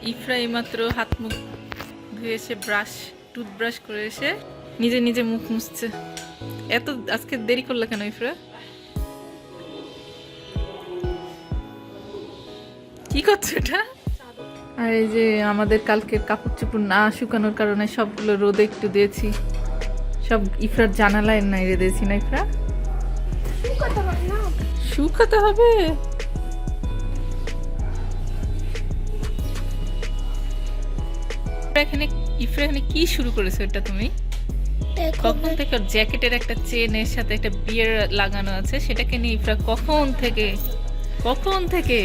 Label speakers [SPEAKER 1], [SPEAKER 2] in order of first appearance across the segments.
[SPEAKER 1] ইফরা এইমাত্র হাত মুখ ধুয়ে এসে টুথব্রাশ করে এসে নিজে নিজে মুখ মুছছে। এত আজকে দেরি করলে কেন ইফরা? কি করছো এটা? আর এই যে আমাদের কালকের কাপড় চোপড় না শুকানোর কারণে সবগুলো রোদে একটু দিয়েছি। সব ইফরার জানালায় নাই রে দিয়েছি না ইফরা? শুকাতে হবে। ইফরা এখানে কি শুরু করেছো এটা তুমি? কখন থেকে জ্যাকেটের একটা চেনের সাথে একটা বিয়ার লাগানো আছে, সেটাকে নিয়ে ইফরা কখন থেকে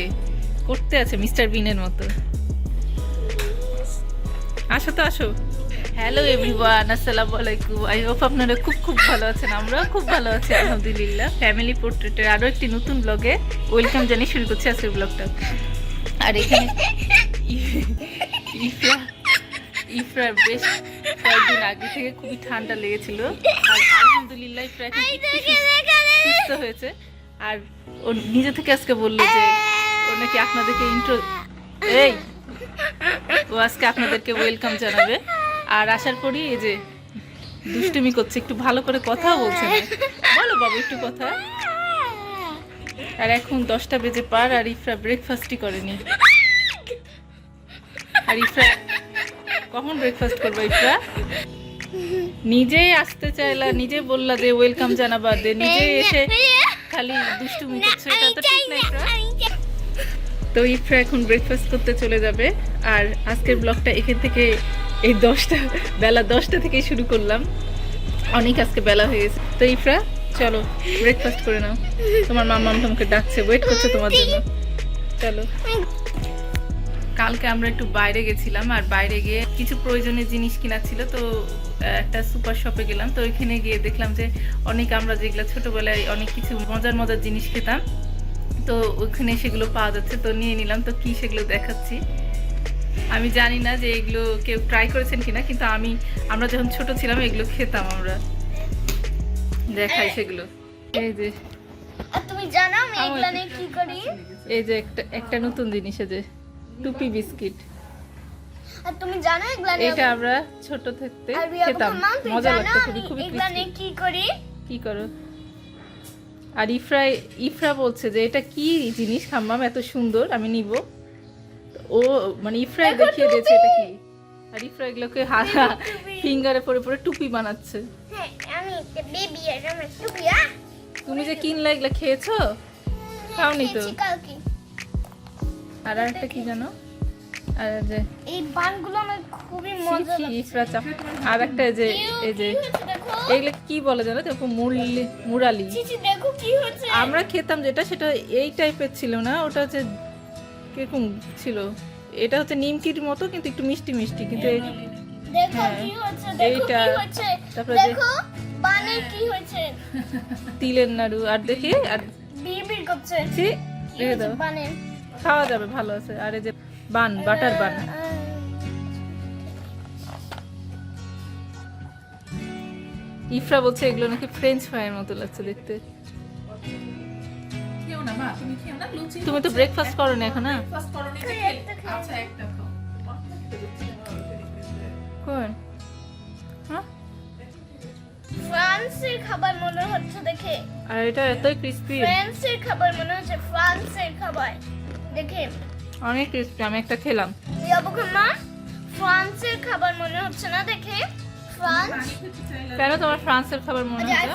[SPEAKER 1] করতে আছে মিস্টার বিনের মতো। আসো তো আসো। হ্যালো এভরিওয়ান, আসসালামু আলাইকুম। আই হোপ আপনারা খুব ভালো আছেন। আমরাও খুব ভালো আছি আলহামদুলিল্লাহ। ফ্যামিলি পোর্ট্রেটের আরো একটি নতুন ব্লগে ওয়েলকাম জানিয়ে শুরু করছি আজকের ব্লগটা। আর এখানে ইফরার বেশ কয়েকদিন আগে থেকে খুবই ঠান্ডা লেগেছিল, আর আলহামদুলিল্লাহ ইফরা এখন সুস্থ হয়েছে। আর ও নিজে থেকে আজকে বললো যে ও নাকি আপনাদেরকে আজকে আপনাদেরকে ওয়েলকাম জানাবে। আর আসার পরই এই যে দুষ্টুমি করছে, একটু ভালো করে কথাও বলছে না। বলো বাবু একটু কথা। আর এখন 10টা বেজে পার, আর ইফরা ব্রেকফাস্টই করেনি। আর ইফরা কখন ব্রেকফাস্ট করবো? ইফরা নিজেই আসতে চাইলা, নিজে বললা যে ওয়েলকাম জানাবা, দে নিজে এসে খালি দুষ্টুমি করছে। এটা তো ঠিক না ইফরা। তো ইফরা এখন ব্রেকফাস্ট করতে চলে যাবে। আর আজকের ব্লগটা এখান থেকে এই বেলা 10টা থেকে শুরু করলাম। অনেক আজকে বেলা হয়ে গেছে। তো ইফরা চলো ব্রেকফাস্ট করে নাও, তোমার মাম্মা তোমাকে ডাকছে, ওয়েট করছে তোমার জন্য। চলো। কালকে আমরা একটু বাইরে গেছিলাম, আর বাইরে গিয়ে কিছু প্রয়োজনীয় জিনিস কেনার ছিল। তো একটা সুপার শপে গেলাম। তো ওইখানে গিয়ে দেখলাম যে আমরা যেগুলো ছোটবেলায় অনেক কিছু মজার জিনিস খেতাম, তো ওইখানে সেগুলো পাওয়া যাচ্ছে। তো নিয়ে নিলাম। তো কি সেগুলো দেখাচ্ছি। আমি জানি না যে এগুলো কেউ ট্রাই করেছেন কিনা, কিন্তু আমরা যখন ছোট ছিলাম এগুলো খেতাম আমরা। দেখাই সেগুলো। এই যে
[SPEAKER 2] তুমি জানো আমি এগুলা নিয়ে কি করি?
[SPEAKER 1] এই যে একটা নতুন জিনিস, এই যে টুপি বিস্কিট।
[SPEAKER 2] আর তুমি জানো এগুলা নিয়ে
[SPEAKER 1] এটা আমরা ছোট থাকতে খেতাম, মজা লাগতো খুবই।
[SPEAKER 2] এগুলা নিয়ে কি করি?
[SPEAKER 1] কি করো? আর ইফরা বলছে যে এটা কি জিনিস খাম্মাম, এত সুন্দর, আমি নিব। ও মানে ইফরাই দেখিয়ে দিয়েছে এটা কি। আর ইফরা এগুলোকে ফিঙ্গারে পরে টুপি বানাচ্ছে।
[SPEAKER 2] হ্যাঁ, আমি একটা বেবি আর আমার টুপি।
[SPEAKER 1] তুমি যে কিনলা এগুলো খেয়েছো? খাওনি তো। আর একটা কি জানো? আর যে
[SPEAKER 2] এই বানগুলো আমার খুবই মজা লাগে।
[SPEAKER 1] ইফরা আর একটা এই যে এগুলো কি বলে জানো তো? মুরালি।
[SPEAKER 2] চিচি দেখো কি হচ্ছে।
[SPEAKER 1] আমরা খেতাম যেটা, সেটা এই টাইপের ছিল না, ওটা হচ্ছে কিরকম ছিল, এটা হচ্ছে নিমকির মতো কিন্তু একটু মিষ্টি কিন্তু
[SPEAKER 2] দেখো কি হচ্ছে, দেখো কি হচ্ছে।
[SPEAKER 1] তারপরে
[SPEAKER 2] দেখো বানে কি হচ্ছে।
[SPEAKER 1] তিলের নাড়ু। আর দেখি আর
[SPEAKER 2] বিড়বিড় করছে।
[SPEAKER 1] রেখে দাও,
[SPEAKER 2] বানে
[SPEAKER 1] খাওয়া যাবে, ভালো আছে। আর এই যে বাটার বান। ইফরা বলছে এগুলো নাকি ফ্রেঞ্চ ফ্রাইয়ের মতো লাগছে দেখতে। তুমি তো ব্রেকফাস্ট করো না এখন? কোন
[SPEAKER 2] ফ্রান্সের খাবার মনে হচ্ছে দেখে।
[SPEAKER 1] আর এটা এতই ক্রিস্পি।
[SPEAKER 2] ফ্রান্সের খাবার মনে হচ্ছে, ফ্রান্সের খাবার দেখে
[SPEAKER 1] অনেক ক্রিস্পি। আমি একটা খেলাম।
[SPEAKER 2] ফ্রান্সের খাবার মনে হচ্ছে না দেখে? ফ্রান্স
[SPEAKER 1] কেন তোমার ফ্রান্সের খাবার মনে হচ্ছে?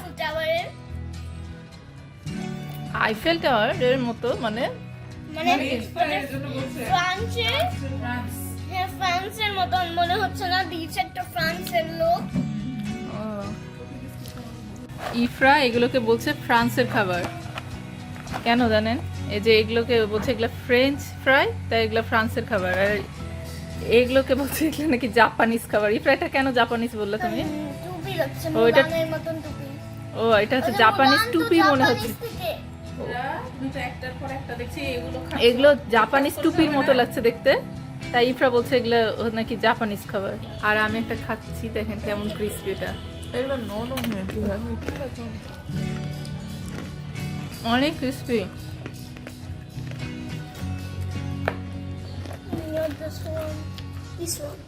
[SPEAKER 1] আইফেল টাওয়ার এর মতো মানে
[SPEAKER 2] ফ্রান্সের মতন মনে হচ্ছে না? দিচ্ছে একটা ফ্রান্সের লোক।
[SPEAKER 1] ইফরা এগুলোকে বলছে ফ্রান্সের খাবার। কেন জানেন? এই যে এগুলোকে বলছে এগুলো ফ্রেঞ্চ ফ্রাই, তাই এগুলো ফ্রান্সের খাবার। আর এগুলোকে বলছে এগুলো নাকি জাপানিজ খাবার। ইফরা এটা কেন জাপানিজ বললে তুমি?
[SPEAKER 2] টুপি হচ্ছে
[SPEAKER 1] মোবাইলের
[SPEAKER 2] মতন টুপি।
[SPEAKER 1] ও এটা হচ্ছে জাপানিজ টুপি মনে হচ্ছে। এগুলো জাপানিজ টুপির মতো লাগছে দেখতে, তাই ইফরা বলছে এগুলো নাকি জাপানিজ খাবার। আর আমি একটা খাচ্ছি, দেখেন কেমন ক্রিস্পি। এটা এগুলো অনেক crispy.
[SPEAKER 2] like this one. This one.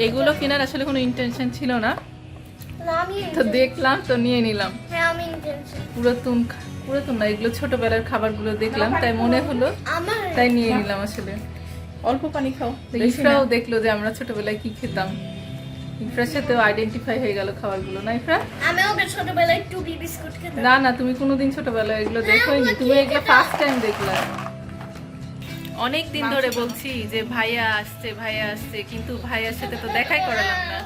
[SPEAKER 1] এগুলো কেনার আসলে কোনো ইন্টেনশন ছিল না,
[SPEAKER 2] না আমি
[SPEAKER 1] তো দেখলাম তো নিয়ে নিলাম।
[SPEAKER 2] হ্যাঁ আমি intention.
[SPEAKER 1] পুরাতন না, এগুলো ছোটবেলার খাবারগুলো দেখলাম তাই মনে হলো,
[SPEAKER 2] আমার
[SPEAKER 1] তাই নিয়ে নিলাম। আসলে অল্প পানি খাও। ইফরাও দেখলো যে আমরা ছোটবেলায় কি খেতাম, ইফরার সাথেও আইডেন্টিফাই হয়ে গেল খাবারগুলো, না ইফরা?
[SPEAKER 2] আমি ওকে ছোটবেলায় টুবি বিস্কুট খেতাম।
[SPEAKER 1] না না, তুমি কোনোদিন ছোটবেলায় এগুলো দেখোইনি, তুমি এগুলো ফার্স্ট টাইম দেখলা। অনেক দিন ধরে বলছি যে ভাইয়া আসছে, কিন্তু ভাইয়ার সাথে তো দেখাই করালাম না।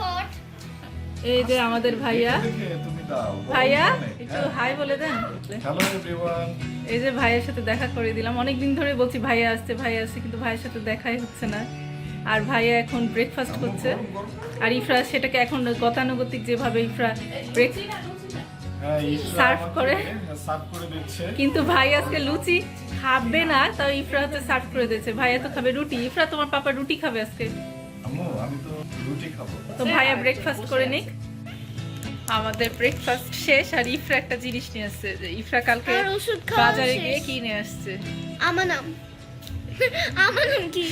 [SPEAKER 1] এই যে আমাদের ভাইয়া, ভাইয়া একটু হাই বলে দেন।
[SPEAKER 3] Hello everyone.
[SPEAKER 1] এই যে ভাইয়ের সাথে দেখা করে দিলাম, অনেক দিন ধরে বলছি ভাইয়া আসছে, কিন্তু ভাইয়ের সাথে দেখাই হচ্ছে না। আর ভাইয়া এখন ব্রেকফাস্ট করছে, আর ইফরা সেটাকে এখন গতানুগতিক যেভাবে ইফরা সার্ভ করে
[SPEAKER 3] দিচ্ছে।
[SPEAKER 1] কিন্তু ভাই আজকে লুচি খাবে না, তাও ইফরা হচ্ছে সার্ভ করে দিয়েছে। ভাইয়া তো খাবে রুটি। ইফরা, তোমার পাপা রুটি খাবে আজকে,
[SPEAKER 3] আম্মু আমি তো রুটি খাবো।
[SPEAKER 1] তো ভাইয়া ব্রেকফাস্ট করে নিক। আমাদের ব্রেকফাস্ট শেষ, আর ইফরা একটা জিনিস নিয়ে আসছে। যে ইফরা কালকে
[SPEAKER 2] আর ওষুধ খাওয়া
[SPEAKER 1] বাজারে
[SPEAKER 2] শেষ।
[SPEAKER 1] গিয়ে কিনে আসছে।
[SPEAKER 2] আমার নাম কি?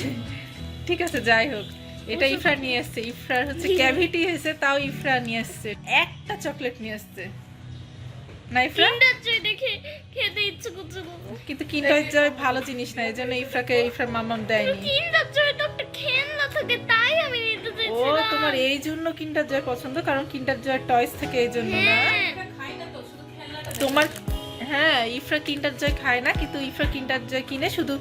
[SPEAKER 1] ঠিক আছে, যাই হোক, এটা ইফরা নিয়ে আসছে। ইফরার হচ্ছে ক্যাভিটি হয়েছে, তাও ইফরা নিয়ে আসছে একটা চকলেট নিয়ে আসছে, না ইফরা?
[SPEAKER 2] কিন্ডার জয় দেখে খেতে ইচ্ছে করছে।
[SPEAKER 1] কিন্তু কিন্ডার জয় ভালো জিনিস না, এজন্য ইফরার মাম্মাম দেয়নি।
[SPEAKER 2] কিন্ডার জয় তো একটা খেলনা থাকে, তাই আমি নিতে
[SPEAKER 1] ও,
[SPEAKER 2] চাইছিলাম।
[SPEAKER 1] তোমার এই জন্য কিন্ডার জয় পছন্দ, কারণ কিন্ডার জয় টয়স থেকে, এই জন্য না?
[SPEAKER 2] হ্যাঁ।
[SPEAKER 1] তোমার হ্যাঁ, ইফরা কিন্ডার জয় খায় না, কিন্তু ইফরা কিন্ডার জয় কিনে শুধু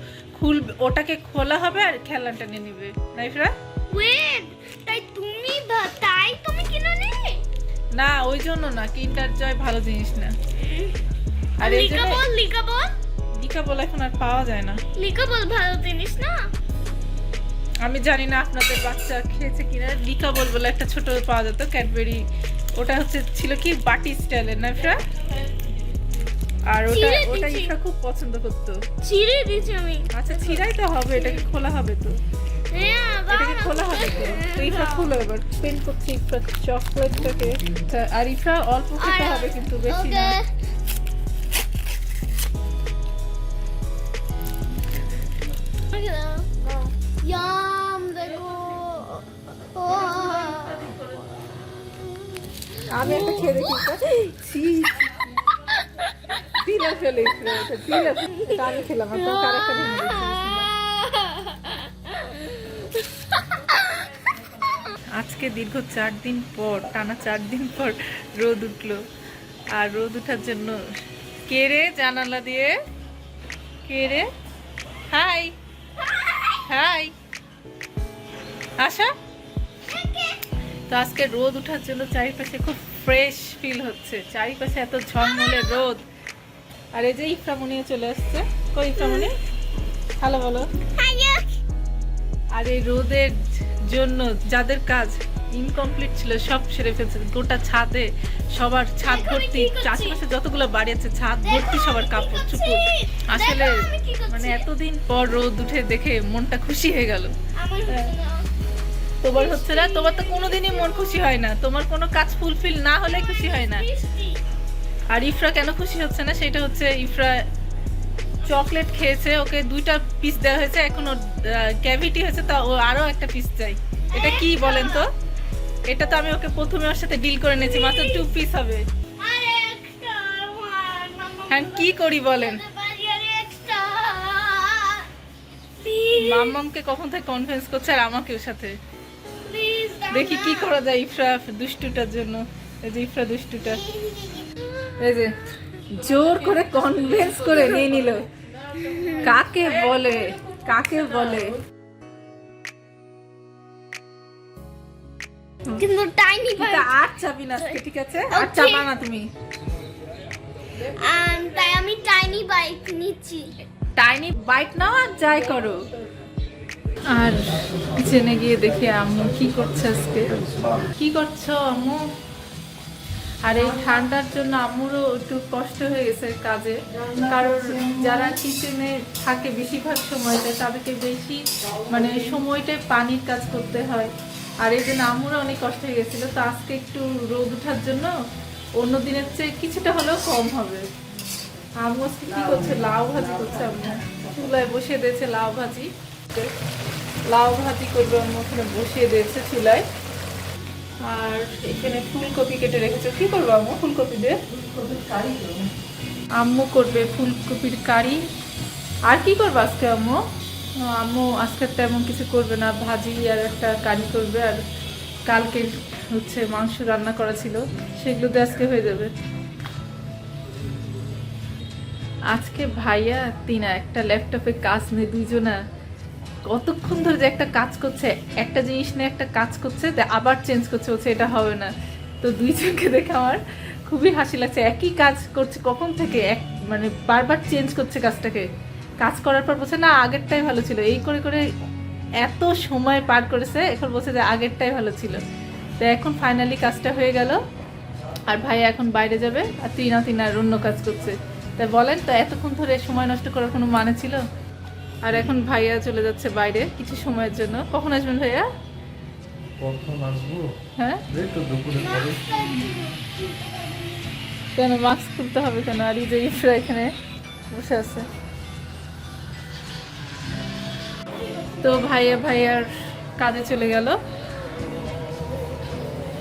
[SPEAKER 1] ওটাকে খোলা হবে আর খেলনাটা নিয়ে নিবে, না ইফরা?
[SPEAKER 2] ওয়েট, তাই তুমি কিনে নিলে?
[SPEAKER 1] না, ওই জন্য না, কিন্ডার জয় ভালো জিনিস না। আর এই জন্য লিকাবল এখন আর পাওয়া যায় না।
[SPEAKER 2] লিকাবল ভালো জিনিস না।
[SPEAKER 1] আমি জানি না আপনাদের বাচ্চা খেয়েছে কিনা। লিকাবল বলে একটা ছোট পাওয়া যেত, ক্যাডবেরি, ওটা হচ্ছে ছিল কি বাটি স্টাইলের, না ইফরা? আর ওটা ইফরা খুব পছন্দ করতো।
[SPEAKER 2] ছিঁড়ে দিয়েছি আমি।
[SPEAKER 1] আচ্ছা, ছিঁড়াই তো হবে, এটাকে খোলা হবে তো,
[SPEAKER 2] হ্যাঁ,
[SPEAKER 1] এটাকে খোলা হবে তো। তো ইফরা খুলো, এবার পেন করছে ইফরা চকলেটটাকে। আর ইফরা অল্প খেতে হবে, কিন্তু বেশি না।
[SPEAKER 2] ইয়াম দেখো।
[SPEAKER 1] আমি একটা খেয়ে দেখি। তিলা ফেলে ইফরা, তিলা আমি খেলাম, আর তোর কারেক্টটা ভেঙে দিয়েছে। আজকে দীর্ঘ 4 দিন পর, টানা 4 দিন পর রোদ উঠলো। আর রোদ উঠার জন্য কে রে জানালা দিয়ে? কে রে? হাই হাই, আশা। তো আজকে রোদ উঠার জন্য চারিপাশে খুব ফ্রেশ ফিল হচ্ছে, চারিপাশে এত ঝলমলে রোদ। আর এই যে ইফরামনিও চলে আসছে। কই ইফরামনি, হ্যালো বলো। আর এই রোদের জন্য যাদের কাজ ইনকমপ্লিট ছিল সব সেরে ফেলছে। গোটা ছাদে সবার, ছাদ ভর্তি, চারপাশে যতগুলো বাড়ি আছে ছাদ ভর্তি সবার কাপড় চুপড়। আসলে মানে এতদিন পর রোদ উঠে দেখে মনটা খুশি হয়ে গেল। তোমার হচ্ছে না? তোমার তো কোনোদিনই মন খুশি হয় না, তোমার কোনো কাজ ফুলফিল না হলে খুশি হয় না। আর ইফরা কেন খুশি হচ্ছে না সেটা হচ্ছে, ইফরা চকলেট খেয়েছে, ওকে 2টা পিস দেওয়া হয়েছে, এখন ওর ক্যাভিটি হয়েছে, তা ও আরো একটা পিস চাই। এটা কি বলেন তো? এটা তো আমি ওকে প্রথমে ওর সাথে ডিল করে নিয়েছি, মাত্র 2 পিস হবে। হ্যাঁ, কি করি বলেন? মাম্মামকে কখন থেকে কনফারেন্স করছে, আর আমাকেও সাথে। দেখি কি করা যায় ইফরা দুষ্টুটার জন্য। এই যে ইফরা দুষ্টুটা, এই যে জোর করে কনভিন্স করে নিয়ে নিল। কাকে বলে, কাকে বলে?
[SPEAKER 2] কিন্তু টাইনি
[SPEAKER 1] এটা আর চাবি না আজকে, ঠিক আছে? আর চাবা না তুমি।
[SPEAKER 2] তাই আমি টাইনি বাইক নিচ্ছি।
[SPEAKER 1] টাইনি বাইক নাও আর যাই করো। আর কিচেনে গিয়ে দেখি আম্মু কি করছে আজকে। কি করছো আম্মু? আর এই ঠান্ডার জন্য আম্মুরও একটু কষ্ট হয়ে গেছে কাজে, কারণ যারা কিচেনে থাকে বেশিরভাগ সময়টা তাদেরকে বেশি মানে সময়টায় পানির কাজ করতে হয়। আর এই জন্য আম্মুরও অনেক কষ্ট হয়ে গেছিল। তো আজকে একটু রোদ ওঠার জন্য অন্য দিনের চেয়ে কিছুটা হলেও কম হবে। আম্মু আজকে কি করছে? লাউ ভাজি করছে। আম্মু চুলায় বসিয়ে দিয়েছে লাউ ভাজি। লাউ ভাজি করবে, আম্মু ওখানে বসিয়ে দিয়েছে চুলায়। আর এখানে ফুলকপি কেটে রেখেছে। কি করবো আম্মু ফুলকপি দিয়ে? আম্মু করবে ফুলকপির কারি। আর কি করবো আজকে আম্মু? আম্মু আজকে তেমন কিছু করবে না, ভাজি আর একটা কারি করবে। আর কালকে হচ্ছে মাংস রান্না করা ছিল, সেগুলো দিয়ে আজকে হয়ে যাবে। আজকে ভাইয়া তিনা একটা ল্যাপটপে কাজ নিয়ে দুইজনা কতক্ষণ ধরে যে একটা কাজ করছে, একটা জিনিস নিয়ে একটা কাজ করছে, আবার চেঞ্জ করছে, হচ্ছে এটা হবে না। তো দুইজনকে দেখে আমার খুবই হাসি লাগছে। একই কাজ করছে কখন থেকে, মানে বারবার চেঞ্জ করছে কাজটাকে। কাজ করার পর বলছে না আগেরটাই ভালো ছিল, এই করে করে এত সময় পার করেছে, এখন বলছে যে আগেরটাই ভালো ছিল। তো এখন ফাইনালি কাজটা হয়ে গেল। আর ভাইয়া এখন বাইরে যাবে, আর তিনার অন্য কাজ করছে। তাই বলেন তো এতক্ষণ ধরে সময় নষ্ট করার কোনো মানে ছিল? আর এখন ভাইয়া চলে যাচ্ছে বাইরে কিছু সময়ের জন্য। কখন আসবেন ভাইয়া?
[SPEAKER 3] কখন আসবো?
[SPEAKER 1] হ্যাঁ
[SPEAKER 3] এই তো দুপুরে পরে।
[SPEAKER 1] কেন মাস্ক খুলতে হবে কেন? আর এই যে ইফরা এখানে বসে আছে। তো ভাইয়ার কাজে চলে গেল।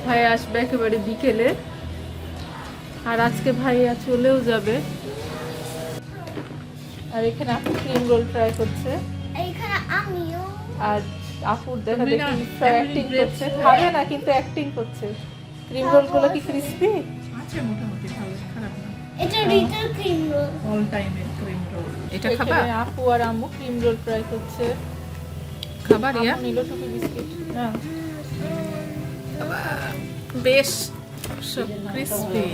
[SPEAKER 1] ভাইয়া আসবে একেবারে বিকেলে। আর আজকে ভাইয়া চলেও যাবে। আর এখানে আপু ক্রিম রোল ট্রাই করছে।
[SPEAKER 2] এইখানে আমিও
[SPEAKER 1] আর আপুর দেখা দেখি ইফরা অ্যাক্টিং করছে। খাবে না কিন্তু অ্যাক্টিং করছে। ক্রিম রোল গুলো কি ক্রিস্পি?
[SPEAKER 4] আছে মোটামুটি ভালো, খারাপ না।
[SPEAKER 2] এটা রিটেল ক্রিম রোল।
[SPEAKER 4] অল টাইমের ক্রিম রোল। এটা
[SPEAKER 1] এখানে
[SPEAKER 4] খাবা?
[SPEAKER 1] আপু আর আম্মু ক্রিম রোল ট্রাই করছে।
[SPEAKER 4] খাবার ইয়া
[SPEAKER 1] আম্মু নিল টুকি বিস্কিট। না
[SPEAKER 4] বেশ সব ক্রিসপি।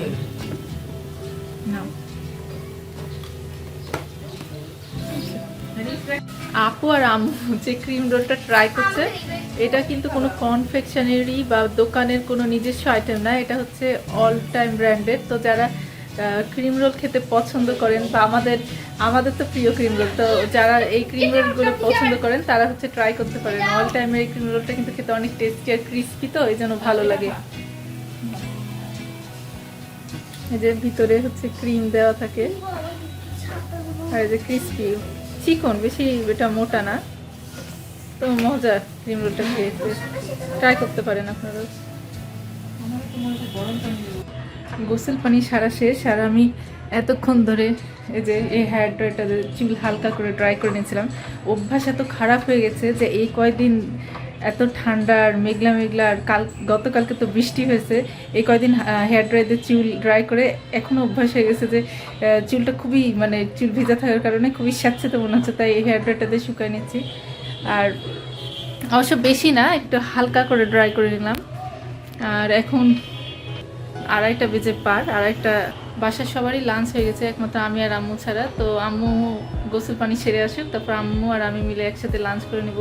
[SPEAKER 4] নাও
[SPEAKER 1] আপু আর আম্মু যে ক্রিম রোলটা ট্রাই করছে, এটা কিন্তু কোনো কনফেকশনারি বা দোকানের কোনো নিজস্ব আইটেম না, এটা হচ্ছে অল টাইম ব্র্যান্ডেড। তো যারা ক্রিম রোল খেতে পছন্দ করেন বা আমাদের তো প্রিয় ক্রিম রোল, তো যারা এই ক্রিম রোলগুলো পছন্দ করেন তারা হচ্ছে ট্রাই করতে পারেন। অল টাইমের এই ক্রিম রোলটা কিন্তু খেতে অনেক টেস্টি আর ক্রিস্পি, তো এই জন্য ভালো লাগে। এই যে ভিতরে হচ্ছে ক্রিম দেওয়া থাকে, আর এই যে ক্রিস্পি চিকন, বেশি এটা মোটা না। তো মজা ক্রিম রোলটা খেয়েছে, ট্রাই করতে পারেন আপনারা। গোসল পানি সারা শেষ, আর আমি এতক্ষণ ধরে এই যে এই হেয়ার ড্রাইটা চুল হালকা করে ড্রাই করে নিয়েছিলাম। অভ্যাস এত খারাপ হয়ে গেছে যে এই কয়দিন এত ঠান্ডা আর মেঘলা আর গতকালকে তো বৃষ্টি হয়েছে, এই কয়দিন হেয়ার ড্রাইতে চুল ড্রাই করে এখনও অভ্যাস হয়ে গেছে যে চুলটা খুবই মানে চুল ভিজা থাকার কারণে খুবই স্যাঁতস্যাঁতে মনে হচ্ছে, তাই এই হেয়ার ড্রাইটা দিয়ে শুকাই নিচ্ছি। আর অবশ্য বেশি না, একটু হালকা করে ড্রাই করে নিলাম। আর এখন 2:30 বেজে পার, 2:30। বাসার সবারই লাঞ্চ হয়ে গেছে একমাত্র আমি আর আম্মু ছাড়া। তো আম্মু গোসল পানি সেরে আসুক, তারপর আম্মু আর আমি মিলে একসাথে লাঞ্চ করে নিব।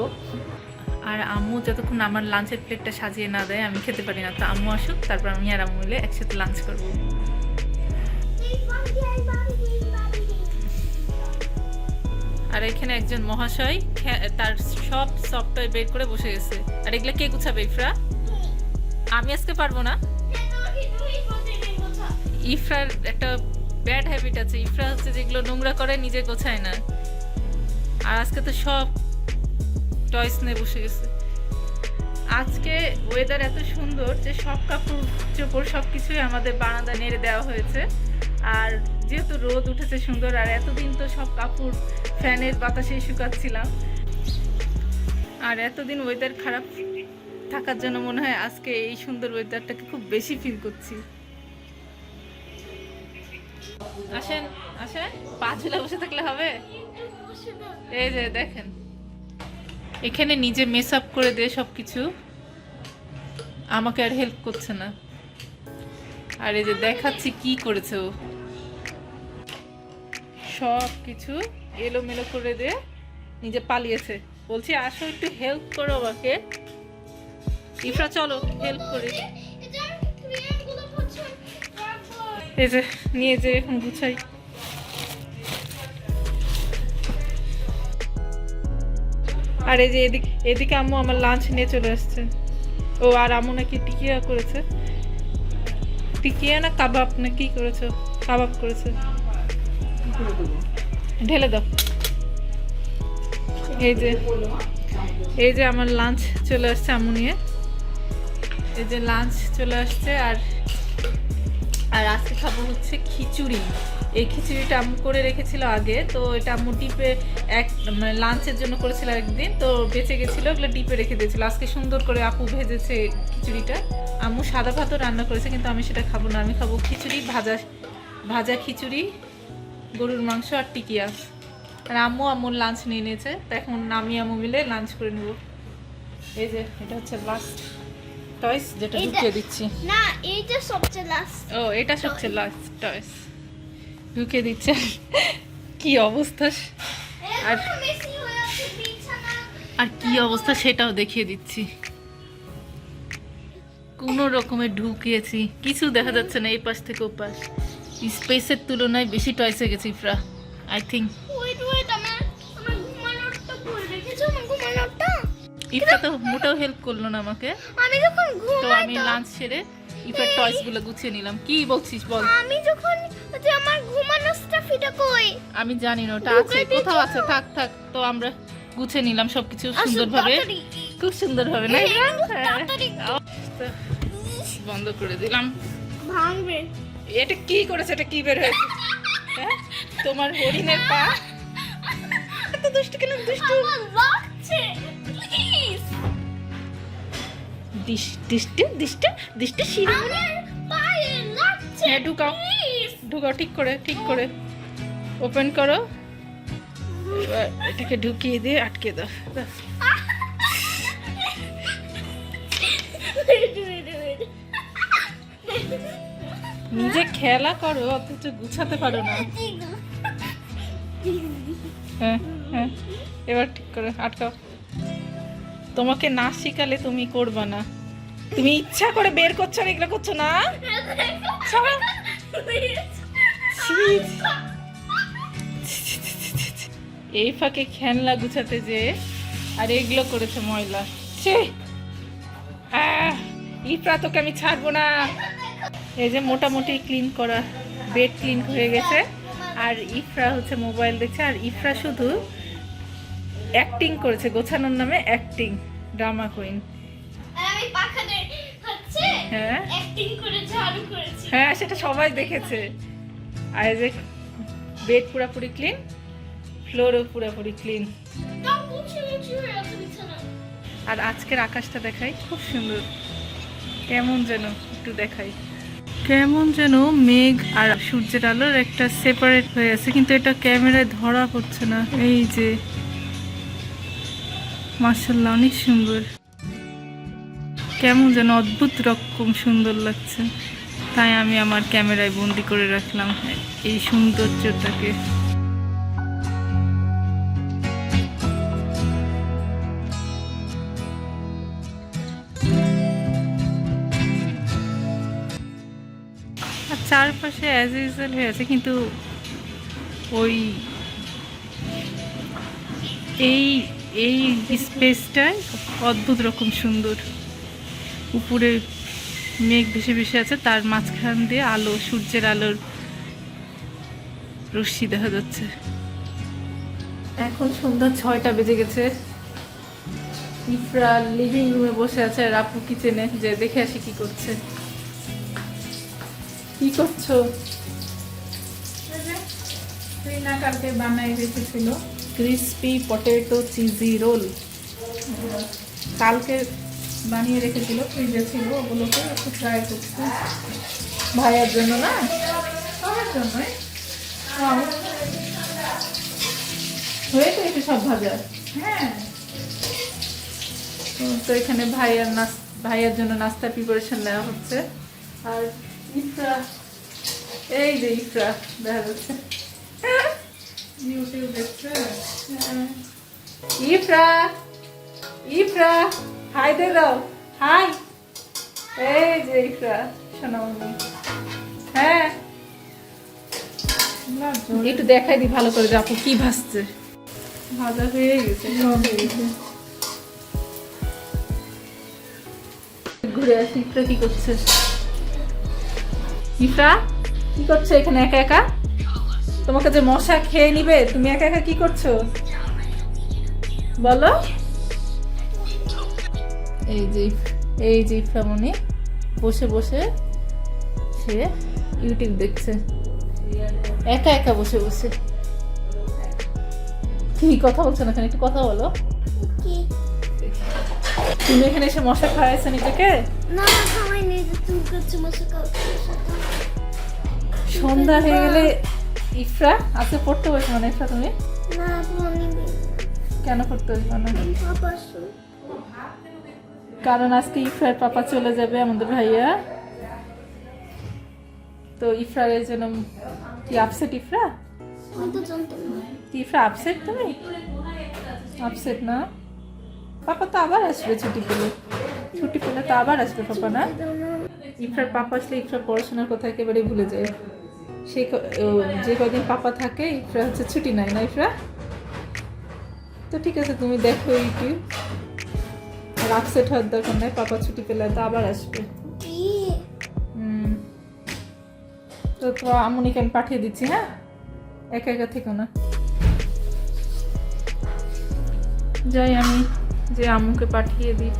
[SPEAKER 1] আর আম্মু যতক্ষণ আমার লাঞ্চের প্লেটটা সাজিয়ে না দেয় আমি খেতে পারি না। তো আম্মু আসুক, তারপর আমি আর আম্মু মিলে একসাথে লাঞ্চ করব। আর এখানে একজন মহাশয় তার সব সফটওয়্যার বের করে বসে গেছে। আর এগুলা কে গুছাবে? ইফরা। আমি আজকে পারবো না। ইফরার একটা ব্যাড হ্যাবিট আছে, ইফরা হচ্ছে যেগুলো নোংরা করে নিজে গোছায় না। আর আজকে তো সব টয়স নিয়ে বসে গেছে। আজকে ওয়েদার এত সুন্দর যে সব কাপড় চোপড় সব কিছুই আমাদের বারান্দা নেড়ে দেওয়া হয়েছে। আর যেহেতু রোদ উঠেছে সুন্দর, আর এতদিন তো সব কাপড় ফ্যানের বাতাসে শুকাচ্ছিলাম। আর এতদিন ওয়েদার খারাপ থাকার জন্য মনে হয় আজকে এই সুন্দর ওয়েদারটাকে খুব বেশি ফিল করছি। আসেন আসেন, পা ঝুলে বসে থাকলে হবে? এই যে দেখেন, এখানে নিজে মেস আপ করে দিয়ে সবকিছু, আমাকে আর হেল্প করছে না। আর এই যে দেখাচ্ছি কি করেছে ও, সব কিছু এলোমেলো করে দিয়ে নিজে পালিয়েছে। বলছি আসো একটু হেল্প করো আমাকে। ইফরা চলো হেল্প করি। এই যে নিয়ে যে এখন গুছাই। আর এই যে এদিকে আম্মু আমার লাঞ্চ নিয়ে চলে আসছে। ও আর আম্মু নাকি টিকিয়া করেছে, টিকিয়া না কাবাব না কি করেছো? কাবাব করেছে, ঢেলে দাও। এই যে এই যে আমার লাঞ্চ চলে আসছে আম্মু নিয়ে, এই যে লাঞ্চ চলে আসছে। আর আর আজকে খাবো হচ্ছে খিচুড়ি। এই খিচুড়িটা আম্মু করে রেখেছিল আগে, তো এটা আম্মু ডিপে মানে লাঞ্চের জন্য করেছিল একদিন, তো বেঁচে গেছিলো, ওগুলো ডিপে রেখে দিয়েছিল। আজকে সুন্দর করে আপু ভেজেছে খিচুড়িটা। আম্মু সাদা ভাতও রান্না করেছে, কিন্তু আমি সেটা খাবো না। আমি খাবো খিচুড়ি, ভাজা খিচুড়ি, গরুর মাংস আর টিকিয়া। আর আম্মুর লাঞ্চ নিয়ে নিয়েছে, তো এখন আমি আম্মু মিলে লাঞ্চ করে নেব। এই যে এটা হচ্ছে লাস্ট টয়েস, যেটা ঢুকিয়ে দিচ্ছি।
[SPEAKER 2] না, এইটা সবচেয়ে লাস্ট।
[SPEAKER 1] ও, এটা সবচেয়ে লাস্ট টয়েস, ঢুকিয়ে দিচ্ছে। কি অবস্থা আর
[SPEAKER 2] মেসি হয়ে আছে বিছানা।
[SPEAKER 1] আর কি অবস্থা সেটাও দেখিয়ে দিচ্ছি। কোনো রকমে ঢুকিয়েছি, কিছু দেখা যাচ্ছে না এই পাশ থেকে ও পাশ। স্পেসের তুলনায় বেশি টয়েস হয়ে গেছে ইফরা, আই থিঙ্ক।
[SPEAKER 2] ওয়েট, আমার ঘুমানোরটা করে রেখেছো, আমার ঘুমানোরটা।
[SPEAKER 1] ইফরা তো মোটেও হেল্প করলো না আমাকে।
[SPEAKER 2] আমি যখন
[SPEAKER 1] তো
[SPEAKER 2] ঘুমাই
[SPEAKER 1] আমি লাঞ্চ সেরে ইফরার টয়েস গুলো গুছিয়ে নিলাম। কি বলছিস বল?
[SPEAKER 2] আমি যখন যে আমার ঘুমানোর স্টাফিটা কই?
[SPEAKER 1] আমি জানি না, ওটা আছে কোথাও আছে। থাক থাক, তো আমরা গুছিয়ে নিলাম সবকিছু সুন্দরভাবে, খুব সুন্দরভাবে, না ইফরা? হ্যাঁ। বন্ধ করে দিলাম।
[SPEAKER 2] ভাঙবে।
[SPEAKER 1] এটা কি করেছে? এটা কি বের হয়েছে? হ্যাঁ, তোমার হরিণের পা। এত দুষ্টু কেন? দুষ্টু
[SPEAKER 2] আমার লাগছে, প্লিজ।
[SPEAKER 1] দিষ্ট শিরোমণি।
[SPEAKER 2] আমার পায়ে লাগছে।
[SPEAKER 1] হ্যাঁ, ঢুকাও
[SPEAKER 2] প্লিজ।
[SPEAKER 1] ঢুকাও, ঠিক করে ওপেন করো। এবার এটাকে ঢুকিয়ে দিয়ে আটকে দাও। নিজে খেলা করো, অথচ গুছাতে পারো না। হ্যাঁ হ্যাঁ, এবার ঠিক করে আটকাও। তোমাকে না শিখালে তুমি করবা না, তুমি ইচ্ছা করে বের করছো আর এগুলো করছো না। ছাড়ো। এই ফাঁকে খেলনা গুছাতে যে আর এগুলো করেছে ময়লা। ইফরা, তোকে আমি ছাড়বো না। এই যে মোটামুটি ক্লিন করা, বেড ক্লিন হয়ে গেছে। আর ইফরা হচ্ছে মোবাইল দেখছে। আর ইফরা শুধু অ্যাক্টিং করেছে, গোছানোর নামে অ্যাক্টিং, ড্রামা কুইন।
[SPEAKER 2] আমি পাখাতে হচ্ছে
[SPEAKER 1] হ্যাঁ
[SPEAKER 2] অ্যাক্টিং করে ঝাড়ু করেছি।
[SPEAKER 1] হ্যাঁ, সেটা সবাই দেখেছে। আর এই যে বেড পুরোপুরি ক্লিন, ফ্লোরও পুরোপুরি ক্লিন।
[SPEAKER 2] তাও মুছে হয়ে আছে বিছানা।
[SPEAKER 1] আর আজকের আকাশটা দেখাই, খুব সুন্দর। কেমন যেন একটু দেখাই, কেমন যেন মেঘ আর সূর্যের আলোর একটা সেপারেট হয়ে আছে, কিন্তু এটা ক্যামেরায় ধরা পড়ছে না। এই যে মাশাআল্লাহ, অনেক সুন্দর, কেমন যেন অদ্ভুত রকম সুন্দর লাগছে। তাই আমি আমার ক্যামেরায় বন্দি করে রাখলাম এই সৌন্দর্যটাকে। আর চারপাশে অ্যাজ ইউজুয়াল হয়ে আছে, কিন্তু ওই এই এই স্পেসটায় অদ্ভুত রকম সুন্দর। উপরে মেঘ ভেসে ভেসে আছে, তার মাঝখান দিয়ে আলো, সূর্যের আলোর রশ্মি দেখা যাচ্ছে। এখন সন্ধ্যা 6টা বেজে গেছে। ইফরা লিভিং রুমে বসে আছে, আর আপু কিচেনে, যে দেখে আসি কি করছে। কি করছো?
[SPEAKER 4] রিনা কালকে বানাই রেখেছিল
[SPEAKER 1] ক্রিসপি পটেটো চিজি রোল।
[SPEAKER 4] কালকে বানিয়ে রেখেছিল, ফ্রিজে ছিল, ওগুলোকে একটু ট্রাই করছি
[SPEAKER 1] ভাইয়ার জন্য না?
[SPEAKER 4] সবার জন্যই।
[SPEAKER 1] হয়েছে একটু সব ভাজা।
[SPEAKER 4] হ্যাঁ,
[SPEAKER 1] তো এখানে ভাইয়ার জন্য নাস্তা প্রিপারেশন নেওয়া হচ্ছে। আর ইফরা, এই যে ইফরা দেখা যাচ্ছে
[SPEAKER 4] ইউটিউব দেখছে।
[SPEAKER 1] ইফরা হাই দে দাও, হাই। এই যে ইফরা সোনামণি। হ্যাঁ, একটু দেখাই দি ভালো করে, আপু কি ভাজছে। ভাজা হয়ে গেছে, সব হয়ে গেছে। ঘুরে আসি, ইফরা কি করছে? ইফরা কি করছো এখানে একা একা? তোমাকে যে মশা খেয়ে নিবে, তুমি একা একা কি করছো বলো? এই যে ইফরামণি বসে বসে সে ইউটিউব দেখছে, একা একা বসে বসে। কি কথা বলছো না, এখানে একটু কথা বলো।
[SPEAKER 2] কি
[SPEAKER 1] তুমি এখানে এসে মশা খাওয়াইছো নিজেকে?
[SPEAKER 2] না খাওয়াই নেই, তুমি করছো মশা খাওয়াচ্ছো।
[SPEAKER 1] সন্ধ্যা হয়ে গেলে ইফরা আজকে পড়তে বসবে না। ইফরা তুমি
[SPEAKER 2] না আমি
[SPEAKER 1] কেন পড়তে বসবে না?
[SPEAKER 2] পাপা
[SPEAKER 1] কারণ আজকে ইফরার পাপা চলে যাবে, আমাদের ভাইয়া। তো ইফরার এই জন্য কি আপসেট ইফরা?
[SPEAKER 2] আমি তো জানতাম না।
[SPEAKER 1] কি ইফরা আপসেট? তুমি আপসেট না? পাপা তো আবার আসবে ছুটি পেলে, ছুটি পেলে তো আবার আসবে পাপা না? ইফরার পাপা আসলে ইফরা পড়াশোনার কথা একেবারে ভুলে যায়। যে কদিন পাপা থাকে ইফরা হচ্ছে ছুটি নাই না ইফরা? তো ঠিক আছে, তুমি দেখো ইউটিউব, আর আপসেট হওয়ার দরকার নাই, পাপা ছুটি পেলে তো আবার আসবে।
[SPEAKER 2] কি
[SPEAKER 1] তো আমুনিকে আমি পাঠিয়ে দিচ্ছি, হ্যাঁ? একা একা থেকো না। যাই আমি যে আম্মুকে পাঠিয়ে দিই।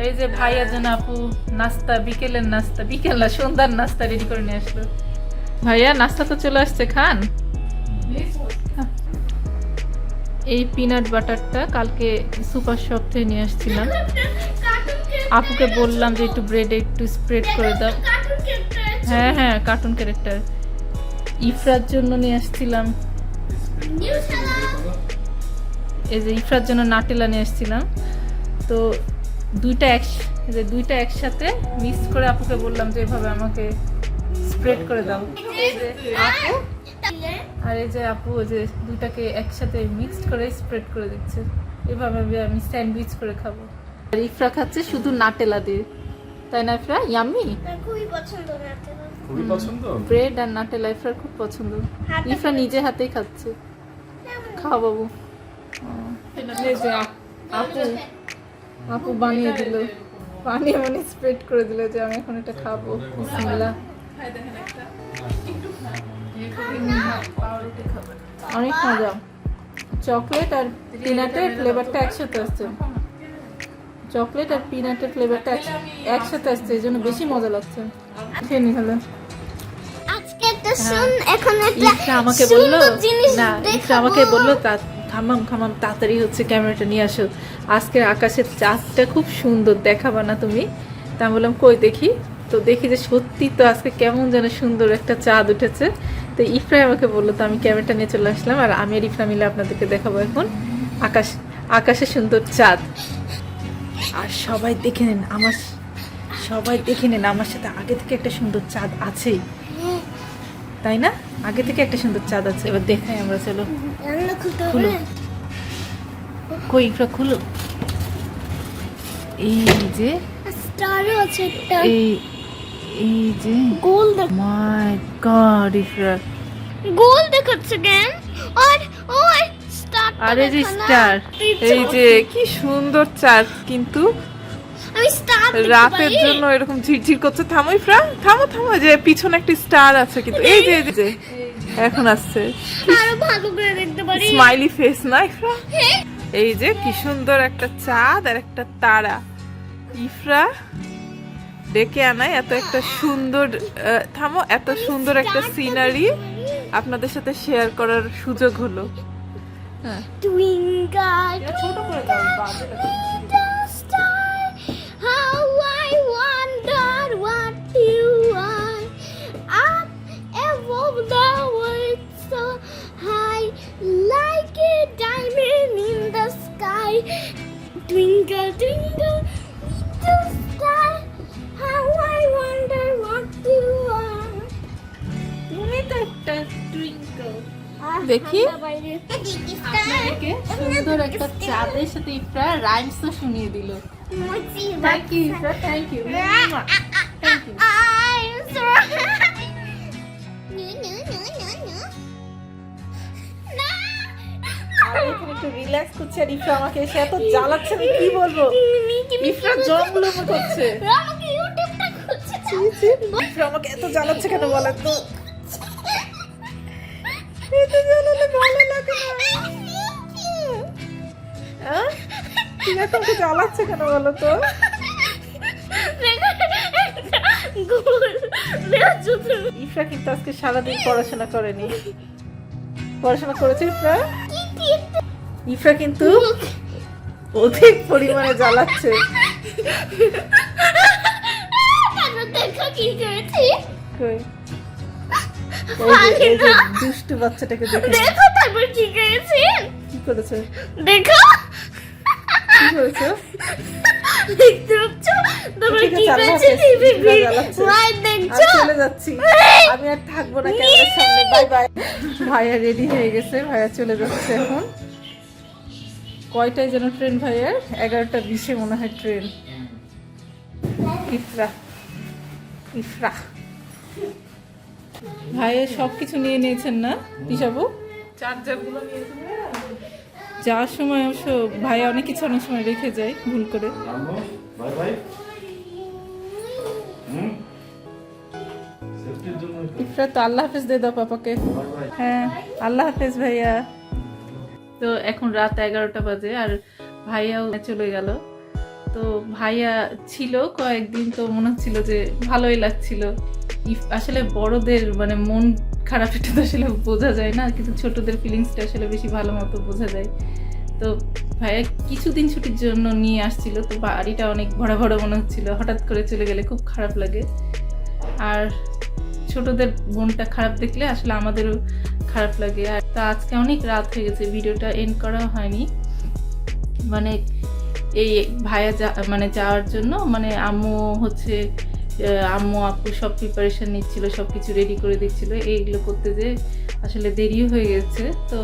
[SPEAKER 1] এই যে ভাইয়ার জন্য আপু নাস্তা, বিকেলের নাস্তা, বিকেল না সন্ধ্যার নাস্তা রেডি করে নিয়ে আসলো। ভাইয়া নাস্তা তো চলে আসছে, খান। এই পিনাট বাটারটা কালকে সুপার শপ থেকে নিয়ে আসছিলাম। আপুকে বললাম যে একটু ব্রেডে একটু স্প্রেড করে দাও। হ্যাঁ হ্যাঁ, কার্টুন ক্যারেক্টার। ইফরার জন্য নিয়ে আসছিলাম, এই যে ইফরার জন্য নাটেলা নিয়ে আসছিলাম। তো দুইটা একসাথে মিক্স করে আপুকে বললাম যে এভাবে আমাকে স্প্রেড করে দাও। আপু আর এই যে আপু ওই যে দুইটাকে একসাথে মিক্সড করে স্প্রেড করে দিচ্ছে, এভাবে আমি স্যান্ডউইচ করে খাবো। আর ইফরা খাচ্ছে শুধু নাটেলা দিয়ে, তাই না ইফরা? ইয়াম্মি,
[SPEAKER 2] খুবই পছন্দ করতে।
[SPEAKER 3] খুবই পছন্দ।
[SPEAKER 1] ব্রেড আর নাটেলা ইফরার খুব পছন্দ। ইফরা নিজে হাতেই খাচ্ছে। খাও বাবু। এই যে আপু বানিয়ে দিল, বানিয়ে মানে স্প্রেড করে দিল যে আমি এখন এটা খাবো। বিসমিল্লাহ। অনেক মজা, চকলেট আর পিনাটের ফ্লেভারটা একসাথে আসছে, চকলেট আর পিনাটের ফ্লেভারটা একসাথে আসছে, এই জন্য বেশি মজা লাগছে। খেয়ে নি হলো।
[SPEAKER 2] আজকে একটা এখন একটা
[SPEAKER 1] ইফরা আমাকে বললো,
[SPEAKER 2] জিনিস
[SPEAKER 1] না ইফরা আমাকে বললো খামাম তাড়াতাড়ি হচ্ছে ক্যামেরাটা নিয়ে আসো, আজকের আকাশের চাঁদটা খুব সুন্দর, দেখাবা না তুমি? তা আমি বললাম কই দেখি। তো দেখি যে সত্যি তো আজকে কেমন যেন সুন্দর একটা চাঁদ উঠেছে। তো ইফরা আমাকে বললো, তো আমি ক্যামেরাটা নিয়ে চলে আসলাম, আর আমি আর ইফরা মিলে আপনাদেরকে দেখাবো এখন আকাশে সুন্দর চাঁদ। আর সবাই দেখে নেন আমার সাথে আগে থেকে একটা সুন্দর চাঁদ আছেই, তাই না? আগে থেকে একটা সুন্দর চাঁদ আছে। এবার দেখাই আমরা, চলো
[SPEAKER 2] রান্না খুলতে
[SPEAKER 1] খুলো।
[SPEAKER 2] হবে।
[SPEAKER 1] কই ইফরা খুলো। এই যে
[SPEAKER 2] স্টারও আছে একটা,
[SPEAKER 1] এই যে
[SPEAKER 2] গোল
[SPEAKER 1] মাই গড ইফরা,
[SPEAKER 2] গোল দেখাচ্ছে কেন? আর ওই স্টার,
[SPEAKER 1] আরে যে স্টার, এই যে কি সুন্দর চাঁদ, কিন্তু
[SPEAKER 2] আমি স্টার
[SPEAKER 1] রাতের জন্য এরকম ঝিরঝির করছে। থামো ইফরা, থামো, যে পিছনে একটা স্টার আছে, কিন্তু এই যে এখন আসছে,
[SPEAKER 2] আরো ভালো করে দেখতে পারি।
[SPEAKER 1] স্মাইলি ফেস না ইফরা? এই যে কি সুন্দর একটা চাঁদ আর একটা তারা। ইফরা ডেকে আনায় এত একটা সুন্দর, থামো, এত সুন্দর একটা সিনারি আপনাদের সাথে শেয়ার করার সুযোগ হলো। হ্যাঁ,
[SPEAKER 2] টুইঙ্কল
[SPEAKER 1] ছোট করে দাও।
[SPEAKER 2] star, how I wonder what you are. Up above the world so high, like a diamond in the sky. Twinkle, twinkle, little star, how I wonder what you are.
[SPEAKER 1] তুমি তো একটা টুইঙ্কল। দেখি আপনাদেরকে সুন্দর একটা চাঁদের সাথে ইফরা রাইমস তো শুনিয়ে দিল। Thank you Ifra, thank you, thank you.
[SPEAKER 2] I'm sorry.
[SPEAKER 1] আমি এখানে একটু রিল্যাক্স করছি, আর ইফরা আমাকে এসে এত জ্বালাচ্ছে, আমি কি বলবো। ইফরা জমগুলো করছে,
[SPEAKER 2] আমাকে ইউটিউবটা খুলছে।
[SPEAKER 1] ইফরা আমাকে এত জ্বালাচ্ছে কেন বলেন তো? এত জ্বালালে ভালো লাগে না। প্রিয়া তোমাকে জ্বালাচ্ছে কেন বলো তো? ইফরা কিন্তু আজকে সারাদিন পড়াশোনা করেনি। পড়াশোনা করেছে ইফরা? ইফরা কিন্তু অধিক পরিমাণে জ্বালাচ্ছে।
[SPEAKER 2] দেখো কি করেছি,
[SPEAKER 1] কই? এই যে দুষ্টু বাচ্চাটাকে দেখে
[SPEAKER 2] দেখো তারপর কি করেছি,
[SPEAKER 1] কি করেছে?
[SPEAKER 2] দেখো
[SPEAKER 1] কি করেছে?
[SPEAKER 2] দেখতে পাচ্ছ তারপর
[SPEAKER 1] ঠিক
[SPEAKER 2] কি
[SPEAKER 1] আছে, আল্লাহ
[SPEAKER 2] করেছি,
[SPEAKER 1] হাফেজ। ইফরা জ্বালাচ্ছে।
[SPEAKER 2] ভাই
[SPEAKER 1] আমি
[SPEAKER 2] দেখছো,
[SPEAKER 1] চলে যাচ্ছি, আমি আর থাকবো না ক্যামেরার সামনে। Bye bye. ভাইয়া রেডি হয়ে গেছে, ভাইয়া চলে যাচ্ছে এখন। কয়টায় যেন ট্রেন ভাইয়ার? 11:20 মনে হয় ট্রেন। ইফরা ইফরা ভাইয়া সব কিছু নিয়ে নিয়েছেন না তিশাবু? চার্জারগুলো নিয়েছেন? যাওয়ার সময় অবশ্য ভাইয়া অনেক কিছু অনেক সময় রেখে যায় ভুল করে।
[SPEAKER 3] Bye bye. সেফটির জন্য
[SPEAKER 1] ইফরা তো আল্লাহ হাফেজ দিয়ে দাও পাপাকে।
[SPEAKER 3] Bye bye.
[SPEAKER 1] হ্যাঁ, আল্লাহ হাফেজ ভাইয়া। তো এখন রাত 11টা বাজে আর ভাইয়াও চলে গেল। তো ভাইয়া ছিল কয়েকদিন, তো মনে হচ্ছিল যে ভালোই লাগছিল। আসলে বড়দের মানে মন খারাপ এটা তো আসলে বোঝা যায় না, কিন্তু ছোটদের ফিলিংসটা আসলে বেশি ভালো মতো বোঝা যায়। তো ভাইয়া কিছুদিন ছুটির জন্য নিয়ে আসছিল, তো বাড়িটা অনেক ভরা ভরা মনে হচ্ছিল। হঠাৎ করে চলে গেলে খুব খারাপ লাগে। আর ছোটদের মনটা খারাপ দেখলে আসলে আমাদেরও খারাপ লাগে। আর তা আজকে অনেক রাত হয়ে গেছে, ভিডিওটা এন্ড করা হয়নি। মানে এই ভাইয়া মানে যাওয়ার জন্য মানে আম্মু হচ্ছে আম্মু আপু সব প্রিপারেশন নিচ্ছিল, সব কিছু রেডি করে দিচ্ছিল। এইগুলো করতে যে আসলে দেরিও হয়ে গেছে। তো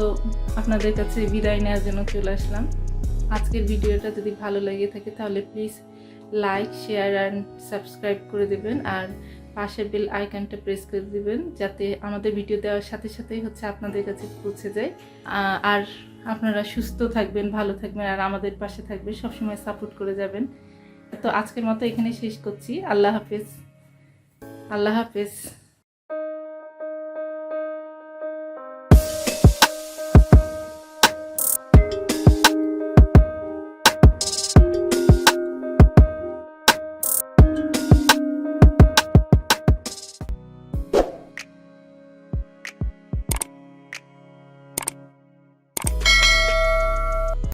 [SPEAKER 1] আপনাদের কাছে বিদায় নেওয়ার জন্য চলে আসলাম। আজকের ভিডিওটা যদি ভালো লেগে থাকে তাহলে please like, share and subscribe করে দেবেন। আর পাশের বেল আইকনটা প্রেস করে দিবেন, যাতে আমাদের ভিডিও দেওয়ার সাথে সাথেই হচ্ছে আপনাদের কাছে পৌঁছে যায়। আর আপনারা সুস্থ থাকবেন, ভালো থাকবেন, আর আমাদের পাশে থাকবেন, সবসময় সাপোর্ট করে যাবেন। তো আজকের মতো এখানে শেষ করছি। আল্লাহ হাফেজ। আল্লাহ হাফেজ।